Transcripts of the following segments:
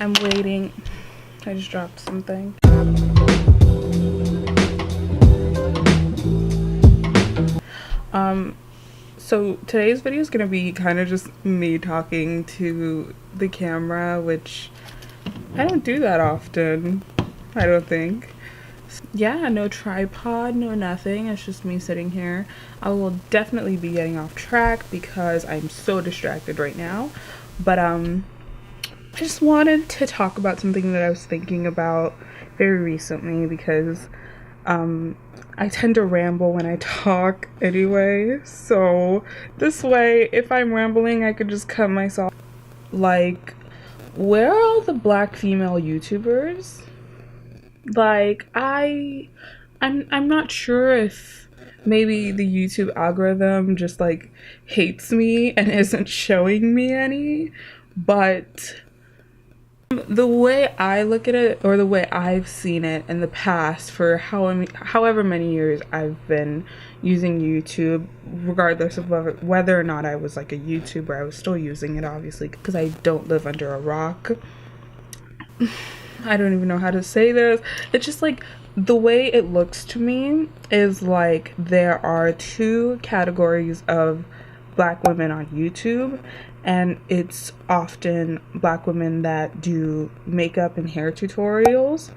I'm waiting. I just dropped something. So today's video is gonna be kind of just me talking to the camera, which I don't do that often, I don't think. Yeah, no tripod, no nothing. It's just me sitting here. I will definitely be getting off track because I'm so distracted right now. But I just wanted to talk about something that I was thinking about very recently because I tend to ramble when I talk anyway. So this way, if I'm rambling, I could just cut myself. Like, where are all the black female YouTubers? Like, I'm not sure if maybe the YouTube algorithm just like hates me and isn't showing me any, but the way I look at it, or the way I've seen it in the past for however many years I've been using YouTube, regardless of whether or not I was like a YouTuber, I was still using it obviously because I don't live under a rock. I don't even know how to say this. It's just like the way it looks to me is like there are two categories of black women on YouTube, and it's often black women that do makeup and hair tutorials,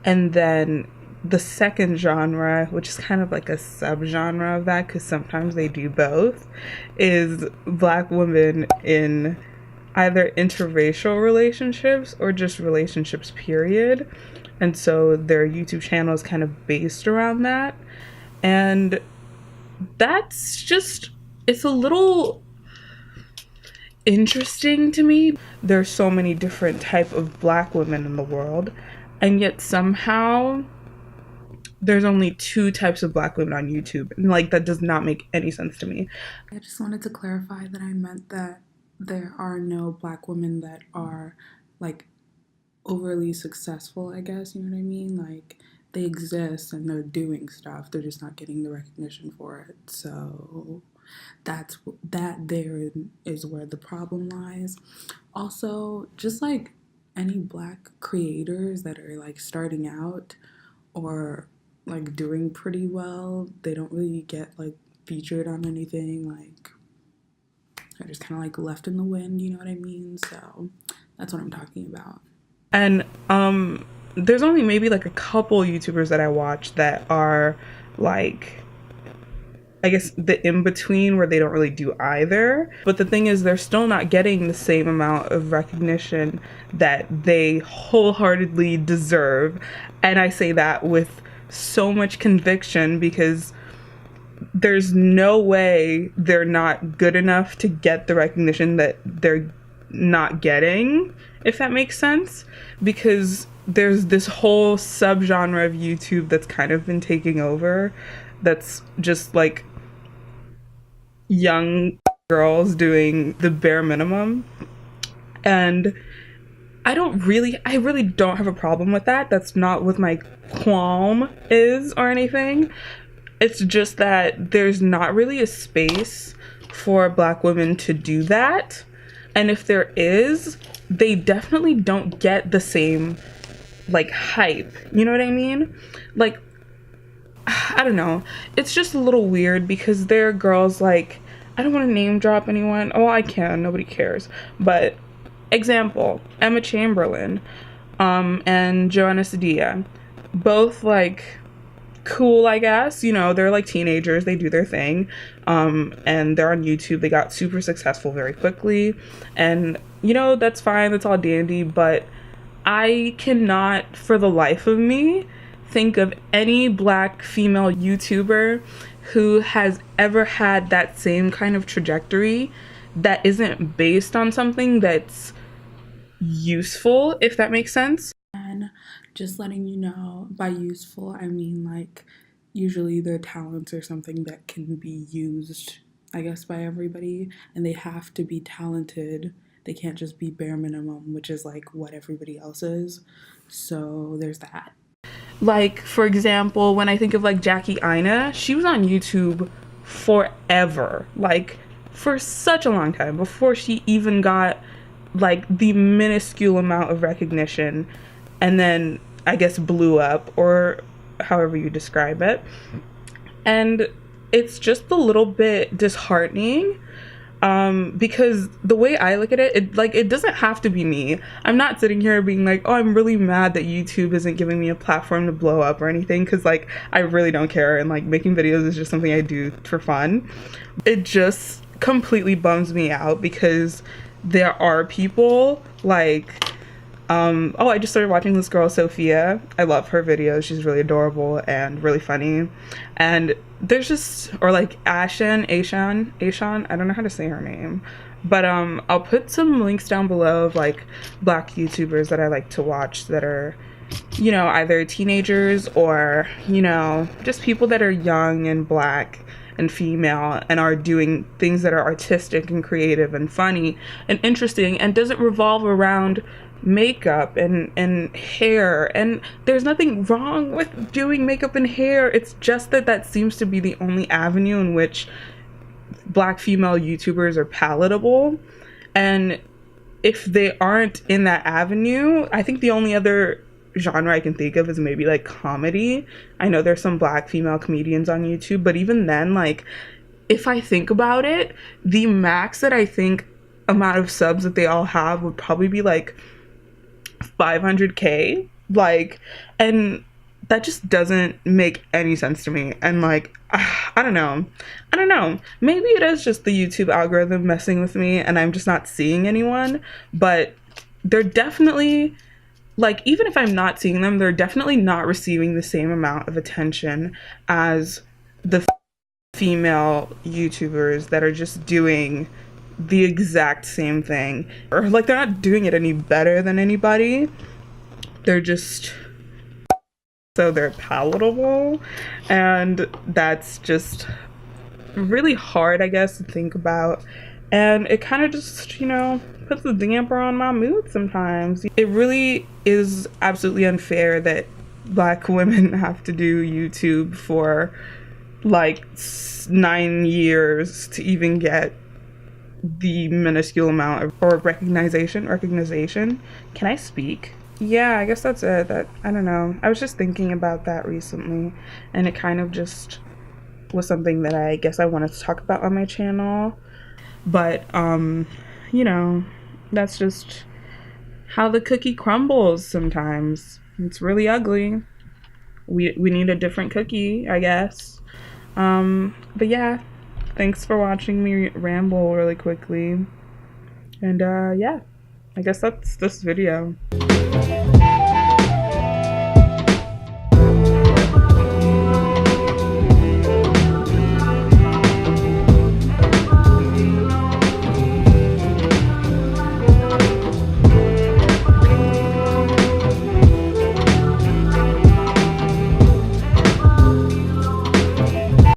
and then the second genre, which is kind of like a subgenre of that because sometimes they do both, is black women in either interracial relationships or just relationships period. And so their YouTube channel is kind of based around that, and that's just, it's a little interesting to me. There's so many different type of black women in the world, and yet somehow there's only two types of black women on YouTube, and like that does not make any sense to me. I just wanted to clarify that I meant that there are no black women that are like overly successful, I guess, you know what I mean? Like, they exist and they're doing stuff, they're just not getting the recognition for it. So that there is where the problem lies. Also, just like any black creators that are like starting out or like doing pretty well, they don't really get like featured on anything. Like, they're just kind of like left in the wind, you know what I mean? So that's what I'm talking about. And there's only maybe like a couple YouTubers that I watch that are like, I guess, the in-between where they don't really do either. But the thing is, they're still not getting the same amount of recognition that they wholeheartedly deserve. And I say that with so much conviction because there's no way they're not good enough to get the recognition that they're not getting, if that makes sense. Because there's this whole subgenre of YouTube that's kind of been taking over, that's just like young girls doing the bare minimum, and I really don't have a problem with that. That's not what my qualm is or anything. It's just that there's not really a space for black women to do that, and if there is, they definitely don't get the same like hype, you know what I mean? Like, I don't know, it's just a little weird because there are girls like, I don't want to name drop anyone. Oh, I can, nobody cares, but example, Emma Chamberlain and ᴍᴜsɪᴄ, both like cool, I guess, you know, they're like teenagers, they do their thing, and they're on YouTube, they got super successful very quickly, and you know, that's fine, that's all dandy, but I cannot for the life of me think of any black female YouTuber who has ever had that same kind of trajectory that isn't based on something that's useful, if that makes sense. And just letting you know, by useful, I mean like usually their talents are something that can be used, I guess, by everybody, and they have to be talented. They can't just be bare minimum, which is like what everybody else is. So there's that. Like, for example, when I think of like Jackie Aina, she was on YouTube forever, like for such a long time, before she even got like the minuscule amount of recognition and then I guess blew up, or however you describe it. And it's just a little bit disheartening, because the way I look at it, it doesn't have to be me. I'm not sitting here being like, oh, I'm really mad that YouTube isn't giving me a platform to blow up or anything, because like I really don't care, and like making videos is just something I do for fun. It just completely bums me out because there are people like oh, I just started watching this girl sᴏᴄ. I love her videos. She's really adorable and really funny. And there's just, or like Ashan, I don't know how to say her name, but I'll put some links down below of like Black YouTubers that I like to watch that are, you know, either teenagers or, you know, just people that are young and Black and female and are doing things that are artistic and creative and funny and interesting and doesn't revolve around makeup and hair. And there's nothing wrong with doing makeup and hair. It's just that that seems to be the only avenue in which Black female YouTubers are palatable. And if they aren't in that avenue, I think the only other genre I can think of is maybe like comedy. I know there's some Black female comedians on YouTube, but even then, like, if I think about it, the max that I think amount of subs that they all have would probably be like 500k, like, and that just doesn't make any sense to me. And like, I don't know, maybe it is just the YouTube algorithm messing with me and I'm just not seeing anyone, but they're definitely, like, even if I'm not seeing them, they're definitely not receiving the same amount of attention as the female YouTubers that are just doing the exact same thing, or like they're not doing it any better than anybody. They're just so they're palatable, and that's just really hard, I guess, to think about. And it kind of just, you know, puts a damper on my mood sometimes. It really is absolutely unfair that Black women have to do YouTube for like 9 years to even get the minuscule amount of or recognition. Can I speak? Yeah, I guess that's it. I don't know, I was just thinking about that recently, and it kind of just was something that I guess I wanted to talk about on my channel. But you know, that's just how the cookie crumbles sometimes. It's really ugly. We need a different cookie, I guess. But yeah, thanks for watching me ramble really quickly. And yeah, I guess that's this video.